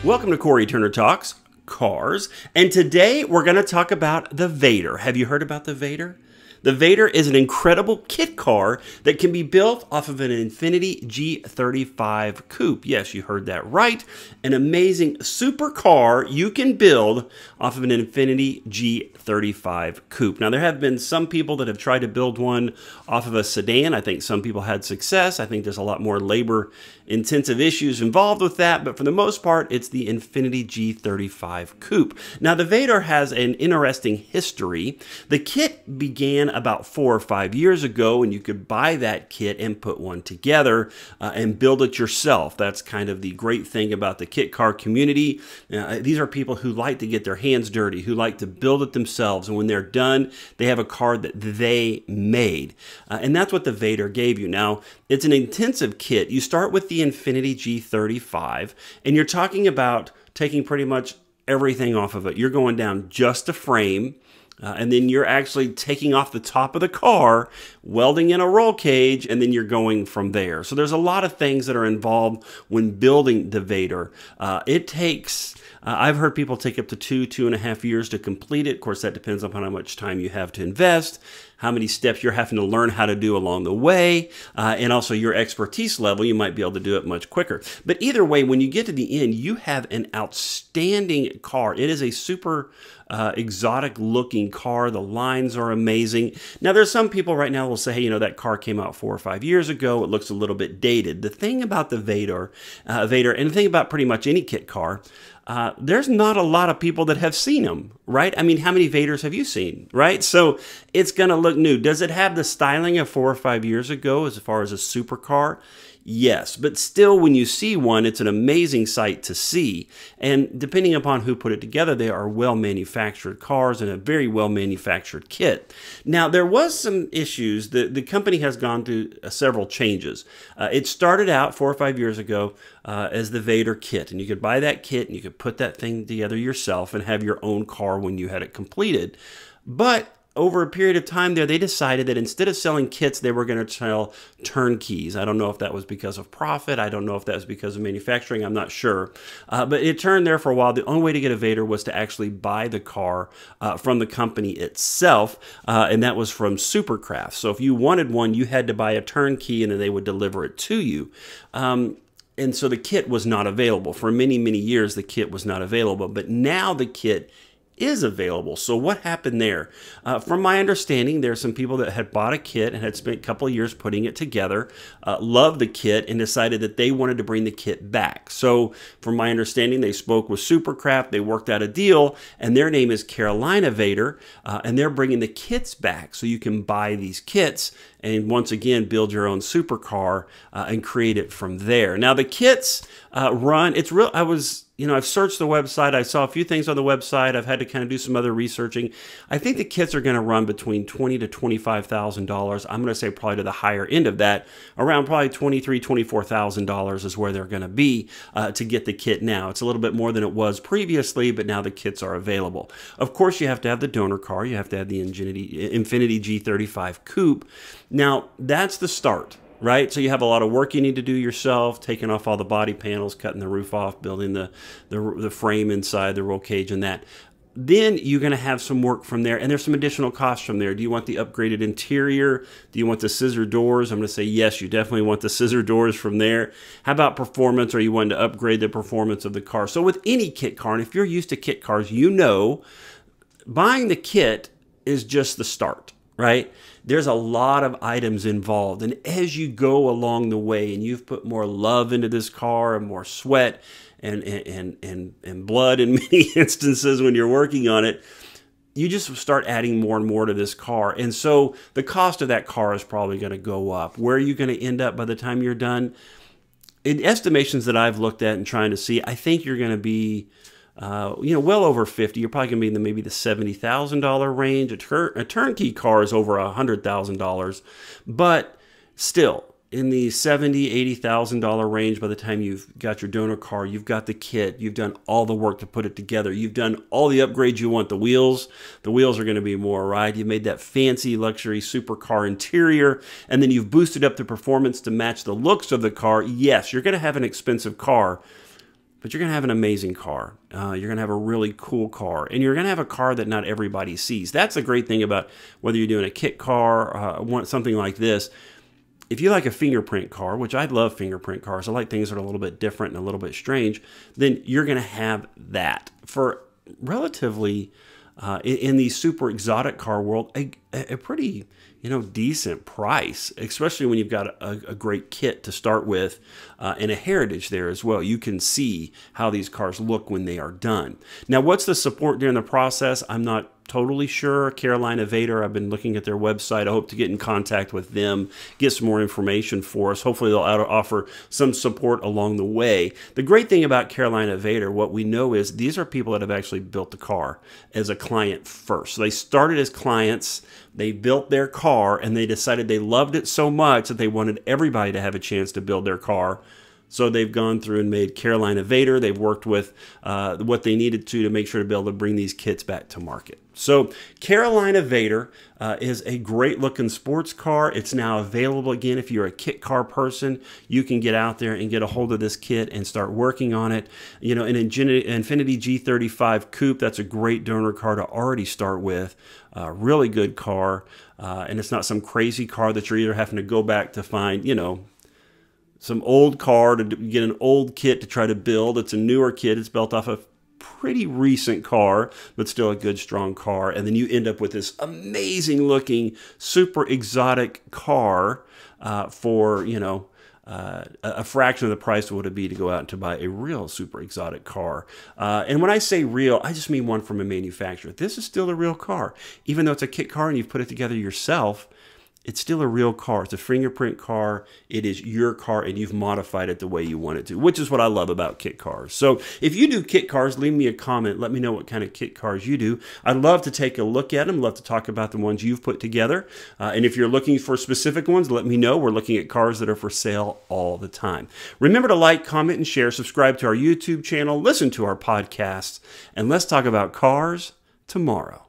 Welcome to Cory Turner Talks Cars, and today we're going to talk about the Vaydor. Have you heard about the Vaydor? The Vaydor is an incredible kit car that can be built off of an Infinity G35 Coupe. Yes, you heard that right. An amazing super car you can build off of an Infinity G35 Coupe. Now, there have been some people that have tried to build one off of a sedan. I think some people had success. I think there's a lot more labor-intensive issues involved with that, but for the most part, it's the Infinity G35 Coupe. Now, the Vaydor has an interesting history. The kit began about 4 or 5 years ago, and you could buy that kit and put one together and build it yourself. That's kind of the great thing about the kit car community. These are people who like to get their hands dirty, who like to build it themselves, and when they're done, they have a car that they made. And that's what the Vaydor gave you. Now, it's an intensive kit. You start with the Infinity G35, and you're talking about taking pretty much everything off of it. You're going down just a frame, and then you're actually taking off the top of the car, welding in a roll cage, and then you're going from there. So there's a lot of things that are involved when building the Vaydor. It takes, I've heard people take up to 2.5 years to complete it. Of course, that depends upon how much time you have to invest, how many steps you're having to learn how to do along the way, and also your expertise level. You might be able to do it much quicker. But either way, when you get to the end, you have an outstanding car. It is a super exotic looking car. The lines are amazing. Now, there's some people right now will say, hey, you know, that car came out 4 or 5 years ago. It looks a little bit dated. The thing about the Vaydor, and the thing about pretty much any kit car, there's not a lot of people that have seen them, right? I mean, how many Vaydors have you seen, right? So it's going to look new. Does it have the styling of 4 or 5 years ago as far as a supercar? Yes, but still, when you see one, it's an amazing sight to see. And depending upon who put it together, they are well-manufactured cars and a very well-manufactured kit. Now, there was some issues. The company has gone through several changes. It started out 4 or 5 years ago as the Vaydor Kit, and you could buy that kit and you could put that thing together yourself and have your own car when you had it completed. But over a period of time there, they decided that instead of selling kits, they were going to sell turnkeys. I don't know if that was because of profit. I don't know if that was because of manufacturing. I'm not sure. But it turned there for a while. The only way to get a Vaydor was to actually buy the car from the company itself, and that was from Supercraft. So if you wanted one, you had to buy a turnkey, and then they would deliver it to you. And so the kit was not available. For many, many years, the kit was not available. But now the kit is available. So what happened there? From my understanding, there are some people that had bought a kit and had spent a couple of years putting it together, loved the kit, and decided that they wanted to bring the kit back. So from my understanding, they spoke with Supercraft, they worked out a deal, and their name is Carolina Vaydor, and they're bringing the kits back so you can buy these kits and once again build your own supercar and create it from there. Now the kits run, it's real, I've searched the website. I saw a few things on the website. I've had to kind of do some other researching. I think the kits are going to run between $20,000 to $25,000. I'm going to say probably to the higher end of that, around probably $23,000, $24,000 is where they're going to be to get the kit now. It's a little bit more than it was previously, but now the kits are available. Of course, you have to have the donor car. You have to have the Infinity G35 Coupe. Now, that's the start. Right? So you have a lot of work you need to do yourself, taking off all the body panels, cutting the roof off, building the frame inside, the roll cage and that. Then you're going to have some work from there, and there's some additional costs from there. Do you want the upgraded interior? Do you want the scissor doors? I'm going to say yes, you definitely want the scissor doors from there. How about performance? Are you wanting to upgrade the performance of the car? So with any kit car, and if you're used to kit cars, you know buying the kit is just the start, right? There's a lot of items involved, and as you go along the way and you've put more love into this car and more sweat and blood in many instances when you're working on it, you just start adding more and more to this car. And so the cost of that car is probably going to go up. Where are you going to end up by the time you're done? In estimations that I've looked at and trying to see, I think you're going to be well over 50. You're probably going to be in maybe the $70,000 range. A turnkey car is over $100,000, but still in the $70,000, $80,000 range by the time you've got your donor car, you've got the kit, you've done all the work to put it together, you've done all the upgrades you want. The wheels are going to be more, right? You made that fancy luxury supercar interior, and then you've boosted up the performance to match the looks of the car. Yes, you're going to have an expensive car. but you're going to have an amazing car. You're going to have a really cool car, and you're going to have a car that not everybody sees. That's the great thing about whether you're doing a kit car, something like this. If you like a fingerprint car, which I love fingerprint cars, I like things that are a little bit different and a little bit strange, then you're going to have that for relatively, in the super exotic car world, a pretty decent price, especially when you've got a great kit to start with and a heritage there as well. You can see how these cars look when they are done. Now, what's the support during the process? I'm not totally sure. Carolina Vaydor, I've been looking at their website. I hope to get in contact with them, get some more information for us. Hopefully they'll offer some support along the way. The great thing about Carolina Vaydor, what we know is these are people that have actually built the car as a client first. So they started as clients, they built their car, and they decided they loved it so much that they wanted everybody to have a chance to build their car. So they've gone through and made Carolina Vaydor. They've worked with what they needed to make sure to be able to bring these kits back to market. So Carolina Vaydor is a great looking sports car. It's now available again. If you're a kit car person, you can get out there and get a hold of this kit and start working on it. An Infinity G35 Coupe, that's a great donor car to already start with. Really good car. And it's not some crazy car that you're either having to go back to find, some old car to get an old kit to try to build. It's a newer kit. It's built off a pretty recent car, but still a good, strong car. And then you end up with this amazing looking, super exotic car for, a fraction of the price of what it'd be to go out and to buy a real super exotic car. And when I say real, I just mean one from a manufacturer. This is still a real car. Even though it's a kit car and you've put it together yourself, it's still a real car. It's a fingerprint car. It is your car, and you've modified it the way you want it to, which is what I love about kit cars. So if you do kit cars, leave me a comment. Let me know what kind of kit cars you do. I'd love to take a look at them. Love to talk about the ones you've put together. And if you're looking for specific ones, let me know. We're looking at cars that are for sale all the time. Remember to like, comment, and share. Subscribe to our YouTube channel. Listen to our podcasts. And let's talk about cars tomorrow.